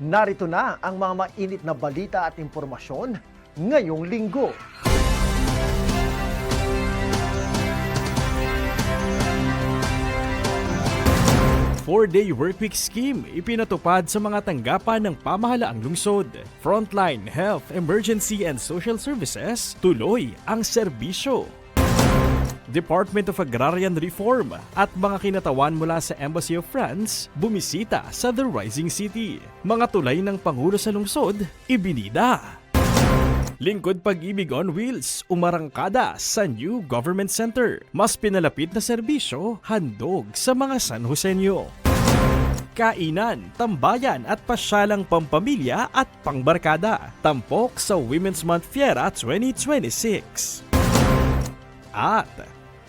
Narito na ang mga mainit na balita at impormasyon ngayong linggo. Four-day workweek scheme ipinatupad sa mga tanggapan ng pamahalaang lungsod. Frontline Health, Emergency and Social Services tuloy ang serbisyo. Department of Agrarian Reform at mga kinatawan mula sa Embassy of France bumisita sa The Rising City. Mga tulay ng Pangulo sa lungsod, ibinida. Lingkod Pag-ibig on Wheels, umarangkada sa New Government Center. Mas pinalapit na serbisyo, handog sa mga San Joseño. Kainan, tambayan at pasyalang pampamilya at pangbarkada. Tampok sa Women's Month Fiera 2026. At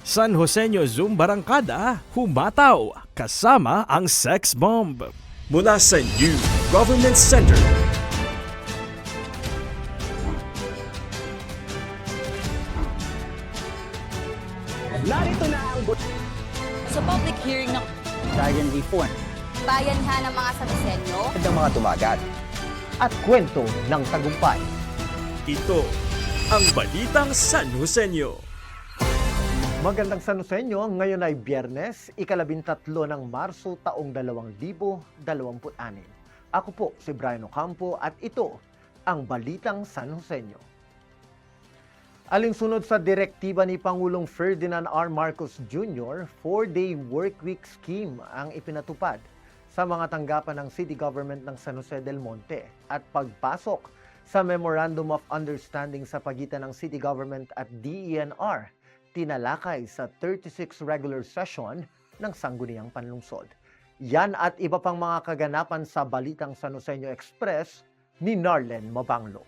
San Joseño Zoom Barangkada, humataw kasama ang sex bomb. Mula sa New Government Center. Narito na ang Sa public hearing ng Agrarian Reform bayanhan ng mga Sanoseño, at ng mga tumagat. At kwento ng tagumpay. Ito ang Balitang San Joseño. Magandang San Joseño, ngayon ay Biyernes, ika-13 ng Marso taong 2026. Ako po si Brian Ocampo at ito ang Balitang San Joseño. Alinsunod sa direktiba ni Pangulong Ferdinand R. Marcos Jr., 4-day workweek scheme ang ipinatupad sa mga tanggapan ng City Government ng San Jose del Monte at pagpasok sa Memorandum of Understanding sa pagitan ng City Government at DENR, tinalakay sa 36 regular session ng Sangguniang Panlungsod. Yan at iba pang mga kaganapan sa Balitang San Joseño Express ni Narlen Mabanglo.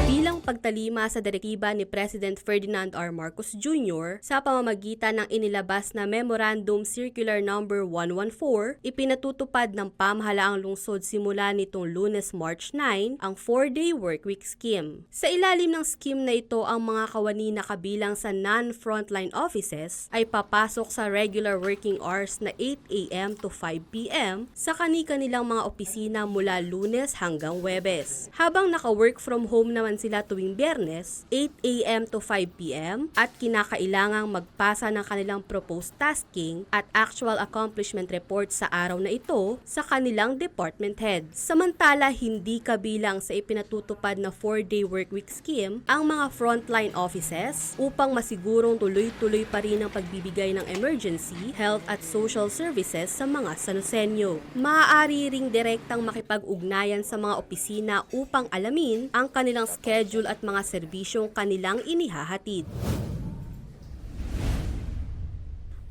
Bilang pagtalima sa direktiba ni President Ferdinand R. Marcos Jr. sa pamamagitan ng inilabas na Memorandum Circular No. 114, ipinatutupad ng pamahalaang lungsod simula nitong Lunes, March 9, ang 4-day workweek scheme. Sa ilalim ng scheme na ito, ang mga kawani na kabilang sa non-frontline offices ay papasok sa regular working hours na 8 a.m. to 5 p.m. sa kani-kanilang mga opisina mula Lunes hanggang Huwebes. Habang naka-work from home naman sila tuwing Biyernes, 8 a.m. to 5 p.m. at kinakailangang magpasa ng kanilang proposed tasking at actual accomplishment report sa araw na ito sa kanilang department heads. Samantala, hindi kabilang sa ipinatutupad na 4-day workweek scheme ang mga frontline offices upang masigurong tuloy-tuloy pa rin ang pagbibigay ng emergency, health at social services sa mga Sanoseño. Maaari ring direktang makipag-ugnayan sa mga opisina upang alamin ang kanilang schedule at mga serbisyong kanilang inihahatid.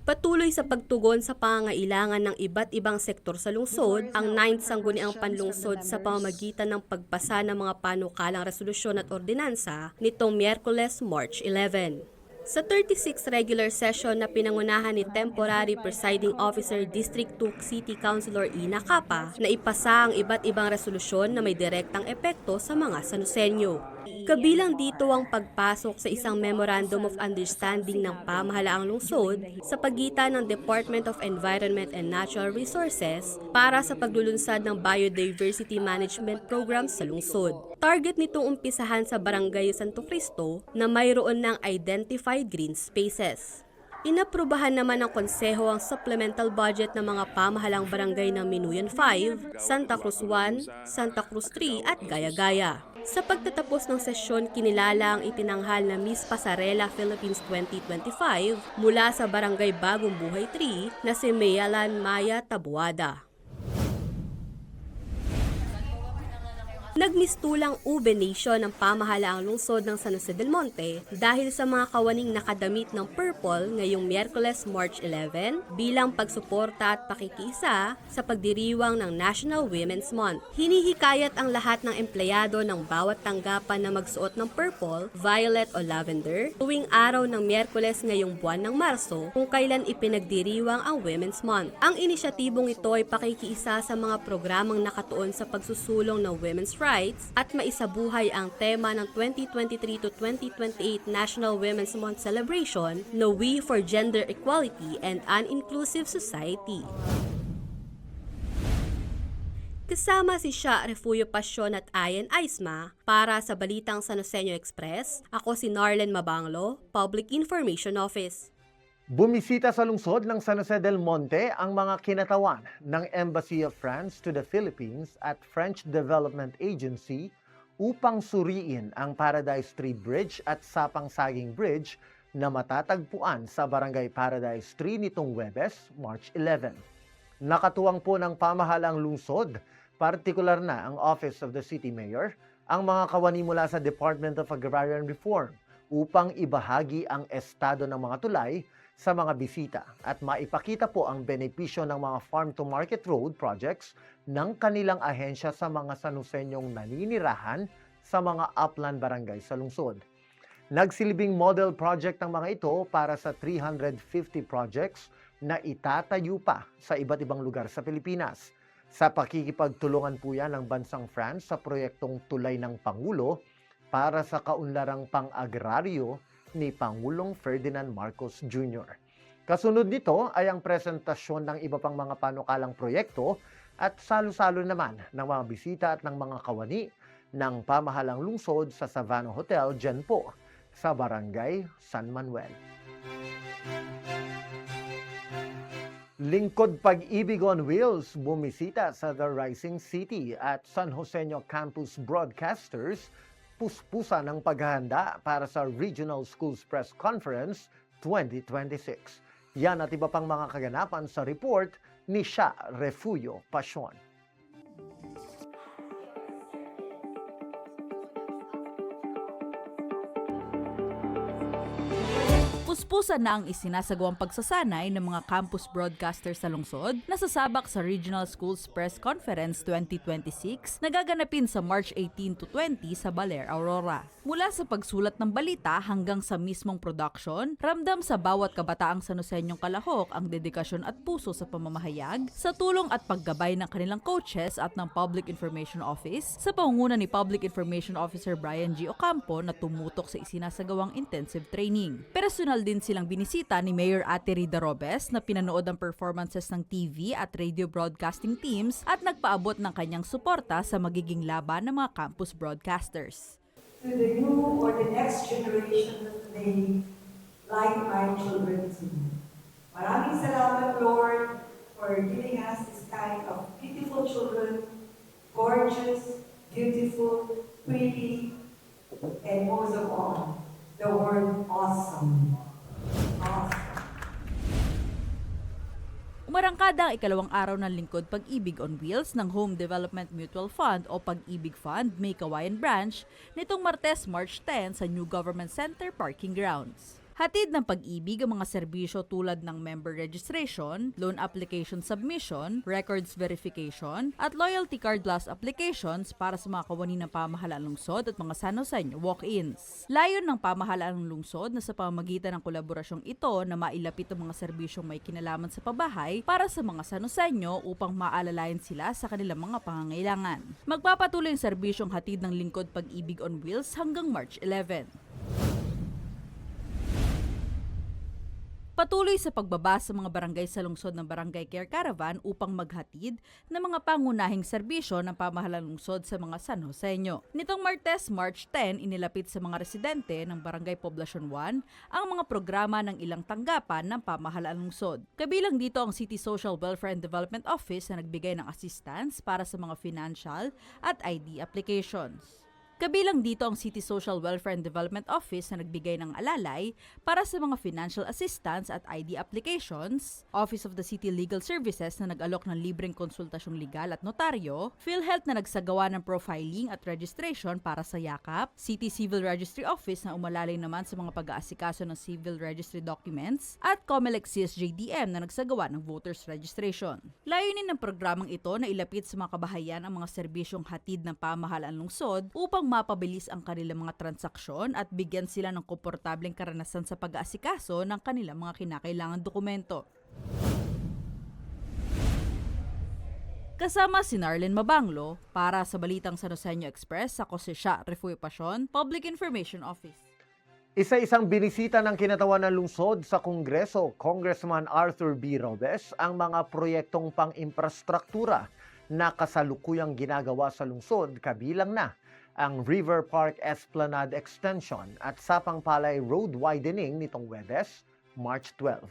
Patuloy sa pagtugon sa pangangailangan ng iba't ibang sektor sa lungsod, ang 9th Sangguniang Panlungsod sa pamamagitan ng pagpasa ng mga panukalang resolusyon at ordinansa nitong Miyerkules, March 11. Sa 36 regular session na pinangunahan ni Temporary Presiding Officer District 2 City Councilor Ina Capa, na ipasa ang iba't ibang resolusyon na may direktang epekto sa mga Sanoseño. Kabilang dito ang pagpasok sa isang Memorandum of Understanding ng pamahalaang lungsod sa pagitan ng Department of Environment and Natural Resources para sa paglulunsad ng Biodiversity Management Program sa lungsod. Target nitong umpisahan sa Barangay Santo Cristo na mayroon ng identified green spaces. Inaprubahan naman ng Konseho ang supplemental budget ng mga pamahalang barangay ng Minuyan 5, Santa Cruz 1, Santa Cruz 3 at Gaya-Gaya. Sa pagtatapos ng sesyon, kinilala ang itinanghal na Miss Pasarela Philippines 2025 mula sa Barangay Bagong Buhay 3 na si Mayalan Maya Tabuada. Nagmistulang Ube Nation ang pamahalaang lungsod ng San Jose del Monte dahil sa mga kawaning nakadamit ng purple ngayong Miyerkules, March 11 bilang pagsuporta at pakikiisa sa pagdiriwang ng National Women's Month. Hinihikayat ang lahat ng empleyado ng bawat tanggapan na magsuot ng purple, violet o lavender tuwing araw ng Miyerkules ngayong buwan ng Marso kung kailan ipinagdiriwang ang Women's Month. Ang inisyatibong ito ay pakikiisa sa mga programang nakatuon sa pagsusulong ng women's rights rights at maisabuhay ang tema ng 2023 to 2028 National Women's Month celebration na We for Gender Equality and an Inclusive Society. Kasama si Sha Refugio Pasyon at Ayan Aisma para sa Balitang San Joseño Express. Ako si Narlen Mabanglo, Public Information Office. Bumisita sa lungsod ng San Jose del Monte ang mga kinatawan ng Embassy of France to the Philippines at French Development Agency upang suriin ang Paradise Tree Bridge at Sapang Saging Bridge na matatagpuan sa Barangay Paradise Tree nitong Huwebes, March 11. Nakatuwang po ng pamahalang lungsod, partikular na ang Office of the City Mayor, ang mga kawani mula sa Department of Agrarian Reform upang ibahagi ang estado ng mga tulay sa mga bisita at maipakita po ang benepisyo ng mga farm-to-market road projects ng kanilang ahensya sa mga Sanuseñong naninirahan sa mga upland barangay sa lungsod. Nagsilbing model project ang mga ito para sa 350 projects na itatayo pa sa iba't ibang lugar sa Pilipinas. Sa pakikipagtulungan po yan ng Bansang France sa proyektong Tulay ng Pangulo para sa kaunlarang pang-agraryo ni Pangulong Ferdinand Marcos Jr. Kasunod nito ay ang presentasyon ng iba pang mga panukalang proyekto at salo-salo naman ng mga bisita at ng mga kawani ng pamahalang lungsod sa Savannah Hotel dyan po sa Barangay San Manuel. Lingkod Pag-ibig on Wheels bumisita sa The Rising City at San Joseño Campus Broadcasters, puspusa ng paghahanda para sa Regional Schools Press Conference 2026. Yan at iba pang mga kaganapan sa report ni Sha Refugio Pasyon. Puspusan na ang isinasagawang pagsasanay ng mga campus broadcasters sa lungsod na sasabak sa Regional Schools Press Conference 2026 na gaganapin sa March 18 to 20 sa Baler, Aurora. Mula sa pagsulat ng balita hanggang sa mismong production, ramdam sa bawat kabataang Sanuseñong kalahok ang dedikasyon at puso sa pamamahayag, sa tulong at paggabay ng kanilang coaches at ng Public Information Office sa pangunguna ni Public Information Officer Brian G. Ocampo na tumutok sa isinasagawang intensive training. Personal din silang binisita ni Mayor Ate Rida Robes na pinanood ang performances ng TV at radio broadcasting teams at nagpaabot ng kanyang suporta sa magiging laban ng mga campus broadcasters. To the new or the next generation of today, like my children too. Maraming salamat, Lord, for giving us this kind of beautiful children, gorgeous, beautiful, pretty, and most of all, the word awesome. Awesome. Umarangkada ang ikalawang araw ng Lingkod Pag-ibig on Wheels ng Home Development Mutual Fund o Pag-ibig Fund May Kawayan Branch nitong Martes, March 10 sa New Government Center Parking Grounds. Hatid ng Pag-ibig ang mga serbisyo tulad ng member registration, loan application submission, records verification, at loyalty card loss applications para sa mga kawani ng pamahalaan lungsod at mga San Joseño walk-ins. Layon ng pamahalaan lungsod na sa pamamagitan ng kolaborasyong ito na mailapit ang mga serbisyong may kinalaman sa pabahay para sa mga San Joseño upang maalalayan sila sa kanilang mga pangangailangan. Magpapatuloy ang serbisyong hatid ng Lingkod Pag-ibig on Wheels hanggang March 11. Patuloy sa pagbaba sa mga barangay sa lungsod ng Barangay Care Caravan upang maghatid ng mga pangunahing serbisyo ng pamahalang lungsod sa mga San Joseño. Nitong Martes, March 10, inilapit sa mga residente ng Barangay Poblacion 1 ang mga programa ng ilang tanggapan ng pamahalang lungsod. Kabilang dito ang City Social Welfare and Development Office na nagbigay ng assistance para sa mga financial at ID applications. Kabilang dito ang City Social Welfare and Development Office na nagbigay ng alalay para sa mga financial assistance at ID applications, Office of the City Legal Services na nag-alok ng libreng konsultasyong legal at notaryo, PhilHealth na nagsagawa ng profiling at registration para sa yakap, City Civil Registry Office na umalalay naman sa mga pag-aasikaso ng civil registry documents, at COMELEC CSJDM na nagsagawa ng voters registration. Layunin ng programang ito na ilapit sa mga kabahayan ang mga serbisyong hatid ng pamahalaan lungsod upang mapabilis ang kanilang mga transaksyon at bigyan sila ng komportableng karanasan sa pag-aasikaso ng kanilang mga kinakailangang dokumento. Kasama si Narlene Mabanglo para sa Balitang San Joseño Express, ako si Sha Refuy Pasyon, Public Information Office. Isa-isang binisita ng kinatawan ng lungsod sa Kongreso, Congressman Arthur B. Robes, ang mga proyektong pang-infrastruktura na kasalukuyang ginagawa sa lungsod, kabilang na ang River Park Esplanade Extension at Sapang Palay Road Widening nitong Huwebes, March 12.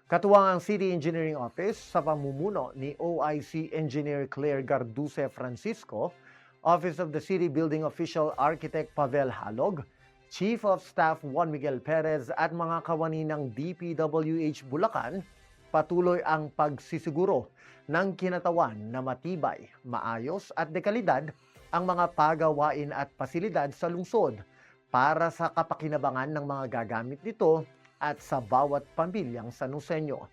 Katuwang ang City Engineering Office sa pamumuno ni OIC Engineer Claire Garduce Francisco, Office of the City Building Official Architect Pavel Halog, Chief of Staff Juan Miguel Perez at mga kawani ng DPWH Bulacan, patuloy ang pagsisiguro ng kinatawan na matibay, maayos at dekalidad ang mga pagawain at pasilidad sa lungsod para sa kapakinabangan ng mga gagamit nito at sa bawat pamilyang San Joseño.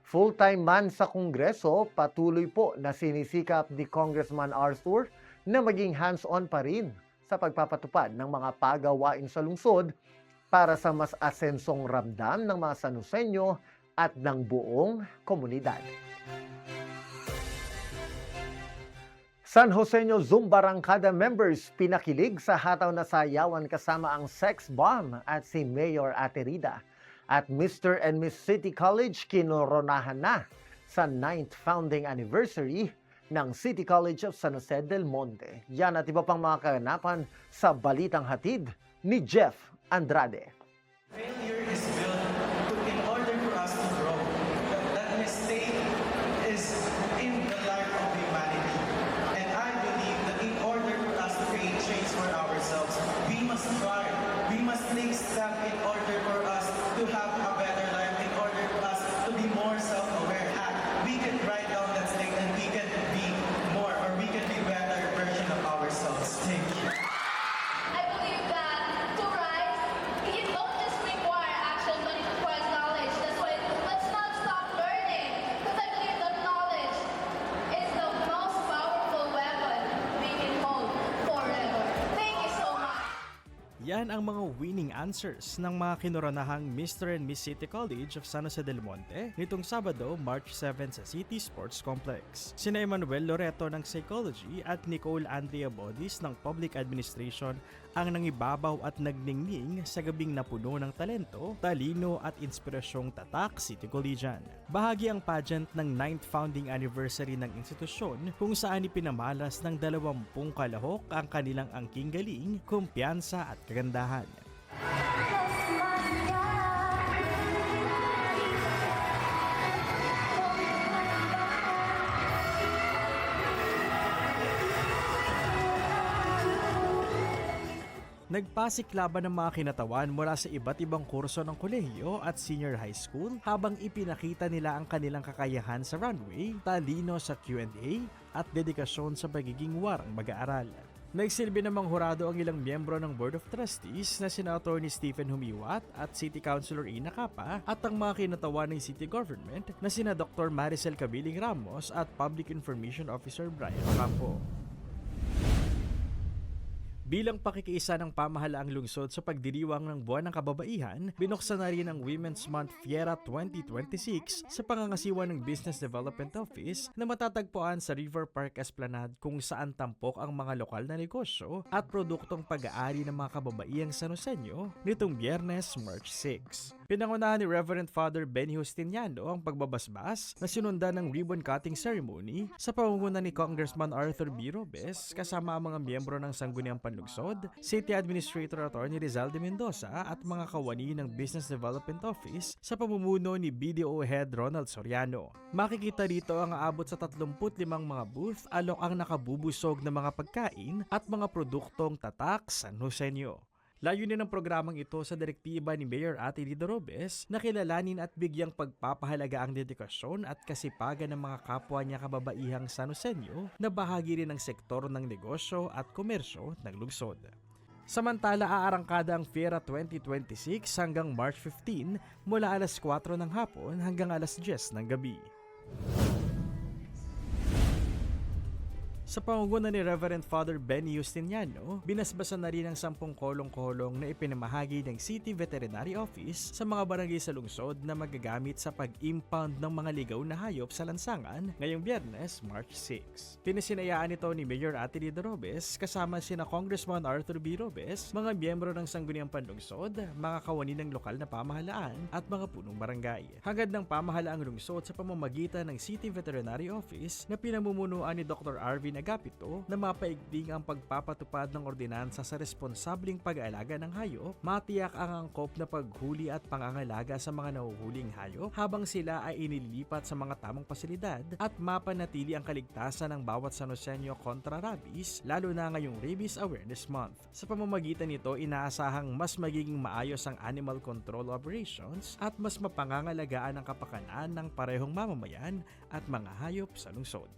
Full-time man sa Kongreso, patuloy po na sinisikap ni Congressman Arthur na maging hands-on pa rin sa pagpapatupad ng mga pagawain sa lungsod para sa mas asensong ramdam ng mga San Joseño at ng buong komunidad. San Joseño Zumba Rangkada members pinakilig sa hataw na sayawan kasama ang sex bomb at si Mayor Aterida. At Mr. and Miss City College kinoronahan na sa 9th founding anniversary ng City College of San Jose del Monte. Yan at iba pang mga kaganapan sa Balitang Hatid ni Jeff Andrade. Failure is built in order for us to grow. That mistake is in the life of humanity. And I believe that in order for us to create change for ourselves, we must try. We must take steps in order for us to have a better life, in order for us to be more self-aware. We can write down that mistake and we can be more, or we can be better version of ourselves. Thank you. I believe that to rise, it don't just require action, but it requires knowledge. That's why let's not stop learning. Because I believe that knowledge is the most powerful weapon we can hold forever. Thank you so much. Yan ang mga winning answers ng mga kinoronahang Mr. and Miss City College of San Jose del Monte nitong Sabado, March 7 sa City Sports Complex. Sina Emmanuel Loreto ng Psychology at Nicole Andrea Bodis ng Public Administration ang nangibabaw at nagningning sa gabing napuno ng talento, talino at inspirasyong tatak City Collegian. Bahagi ang pageant ng 9th founding anniversary ng institusyon kung saan ipinamalas ng 20 kalahok ang kanilang angking galing, kumpiyansa at kagandahan. Nagpasiklaban ng mga kinatawan mula sa iba't ibang kurso ng kolehiyo at senior high school habang ipinakita nila ang kanilang kakayahan sa runway, talino sa Q&A at dedikasyon sa pagiging warang mag-aaral. Nagsilbi namang hurado ang ilang miyembro ng Board of Trustees na sina Atty. Stephen Humiwat at City Councilor Ina Capa at ang mga kinatawan ng City Government na sina Dr. Maricel Cabiling Ramos at Public Information Officer Brian Campo. Bilang pakikiisa ng pamahalaang lungsod sa pagdiriwang ng Buwan ng Kababaihan, binuksan na rin ang Women's Month Fiera 2026 sa pangangasiwa ng Business Development Office na matatagpuan sa River Park Esplanade kung saan tampok ang mga lokal na negosyo at produktong pag-aari ng mga kababaihang San Joseño nitong Biyernes, March 6. Pinangunahan ni Reverend Father Benny Justiniano ang pagbabasbas na sinundan ng ribbon cutting ceremony sa pamumuno ni Congressman Arthur B. Robes kasama ang mga miyembro ng Sangguniang Panlungsod, City Administrator Atty. Rizal de Mendoza at mga kawani ng Business Development Office sa pamumuno ni BDO Head Ronald Soriano. Makikita dito ang aabot sa 35 mga booth along ang nakabubusog na mga pagkain at mga produktong tatak San Joseño. Layunin ng programang ito sa direktiba ni Mayor Aterida Robes na kilalanin at bigyang pagpapahalaga ang dedikasyon at kasipagan ng mga kapwa niya kababaihang San Joseño na bahagi rin ng sektor ng negosyo at komersyo ng lungsod. Samantala, aarangkada ang Fiera 2026 hanggang March 15 mula alas 4 ng hapon hanggang alas 10 ng gabi. Sa pangunguna ni Reverend Father Benny Justiniano, binasbasan na rin ang 10 kolong-kolong na ipinamahagi ng City Veterinary Office sa mga barangay sa lungsod na magagamit sa pag-impound ng mga ligaw na hayop sa lansangan ngayong Biyernes, March 6. Pinasinayaan ito ni Mayor Atilida Robes kasama sina Congressman Arthur B. Robes, mga miyembro ng Sangguniang Panlungsod, mga kawani ng lokal na pamahalaan at mga punong barangay. Hangad ng pamahalaang lungsod sa pamamagitan ng City Veterinary Office na pinamumunuan ni Dr. Arvin Agapito na mapaigting ang pagpapatupad ng ordinansa sa responsabling pag-aalaga ng hayop, matiyak ang angkop na paghuli at pangangalaga sa mga nahuhuling hayop habang sila ay inililipat sa mga tamang pasilidad at mapanatili ang kaligtasan ng bawat Sanoseño kontra rabies, lalo na ngayong Rabies Awareness Month. Sa pamamagitan nito, inaasahang mas magiging maayos ang animal control operations at mas mapangangalagaan ang kapakanan ng parehong mamamayan at mga hayop sa lungsod.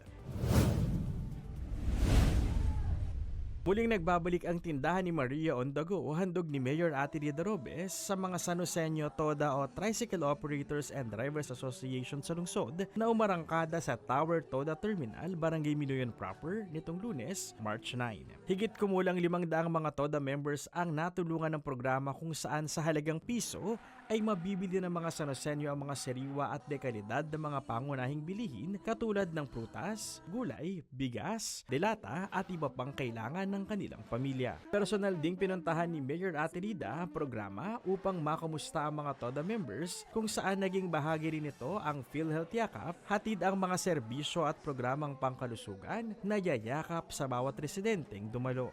Muling nagbabalik ang tindahan ni Maria on the Go, handog ni Mayor Atilida Robes sa mga Sanoseño, TODA o Tricycle Operators and Drivers Association sa lungsod na umarangkada sa Tower TODA Terminal, Barangay Minoyan Proper nitong Lunes, March 9. Higit kumulang 500 mga TODA members ang natulungan ng programa kung saan sa halagang piso ay mabibili ng mga Sanoseño ang mga sariwa at dekalidad ng mga pangunahing bilihin katulad ng prutas, gulay, bigas, delata at iba pang kailangan ng kanilang pamilya. Personal ding pinuntahan ni Mayor Atilida ang programa upang makamusta ang mga TODA members kung saan naging bahagi rin ito ang PhilHealth Yakap, hatid ang mga serbisyo at programang pangkalusugan na yayakap sa bawat residenteng dumalo.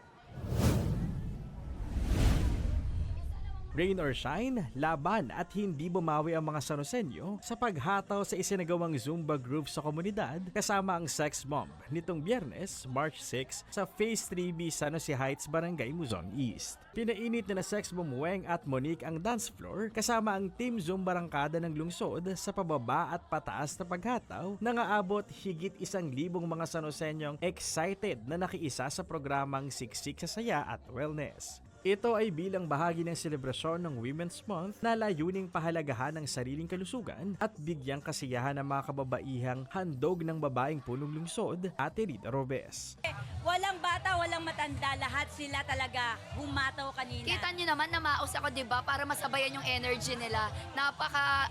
Rain or shine, laban at hindi bumawi ang mga Sanoseño sa paghataw sa isinagawang Zumba group sa komunidad kasama ang Sex Bomb nitong Biyernes, March 6 sa Phase 3B San Jose Heights, Barangay Luzon East. Pinainit na Sex Bomb Weng at Monique ang dance floor kasama ang Team Zumba Rangkada ng lungsod sa pababa at pataas na paghataw na aabot higit 1,000 mga Sanoseñong excited na nakiisa sa programang Siksik sa Saya at Wellness. Ito ay bilang bahagi ng selebrasyon ng Women's Month na layuning pahalagahan ng sariling kalusugan at bigyang kasiyahan ng mga kababaihang handog ng babaeng punong lungsod, Atilida Robes. Walang bata, walang matanda, lahat sila talaga humataw kanina. Kita nyo naman na maus ako, diba? Para masabayan yung energy nila.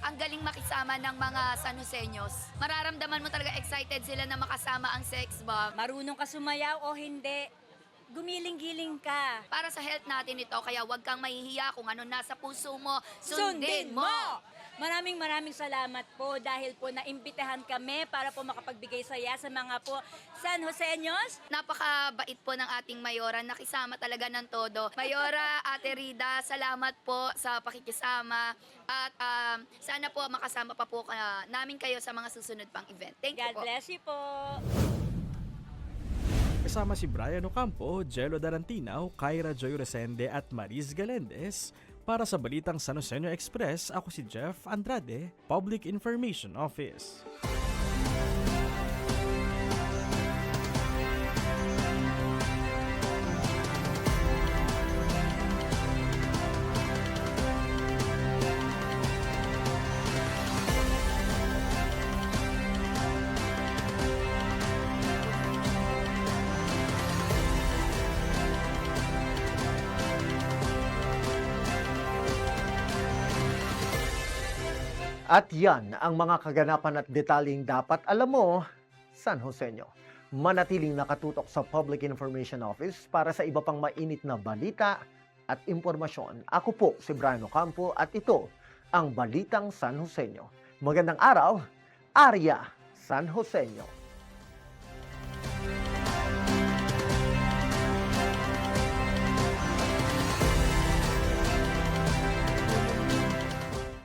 Ang galing makisama ng mga Sanoseños. Mararamdaman mo talaga excited sila na makasama ang Sex Bomb. Marunong ka sumayaw o hindi, gumiling-giling ka. Para sa health natin ito, kaya huwag kang mahihiya kung ano nasa puso mo, sundin mo! Maraming salamat po dahil po naimbitahan kami para po makapagbigay saya sa mga po San Joseños. Napakabait po ng ating Mayora, nakisama talaga ng todo. Mayora, Ate Rida, salamat po sa pakikisama at sana po makasama pa po namin kayo sa mga susunod pang event. Thank you po. God bless you po. Kasama si Brian Ocampo, Jello Darantinaw, Kyra Joy Resende at Maris Galendez. Para sa Balitang Sanoseño Express, ako si Jeff Andrade, Public Information Office. At yan ang mga kaganapan at detalyeng dapat alam mo, San Joseño. Manatiling nakatutok sa Public Information Office para sa iba pang mainit na balita at impormasyon. Ako po si Brian Ocampo at ito ang Balitang San Joseño. Magandang araw, Arya San Joseño.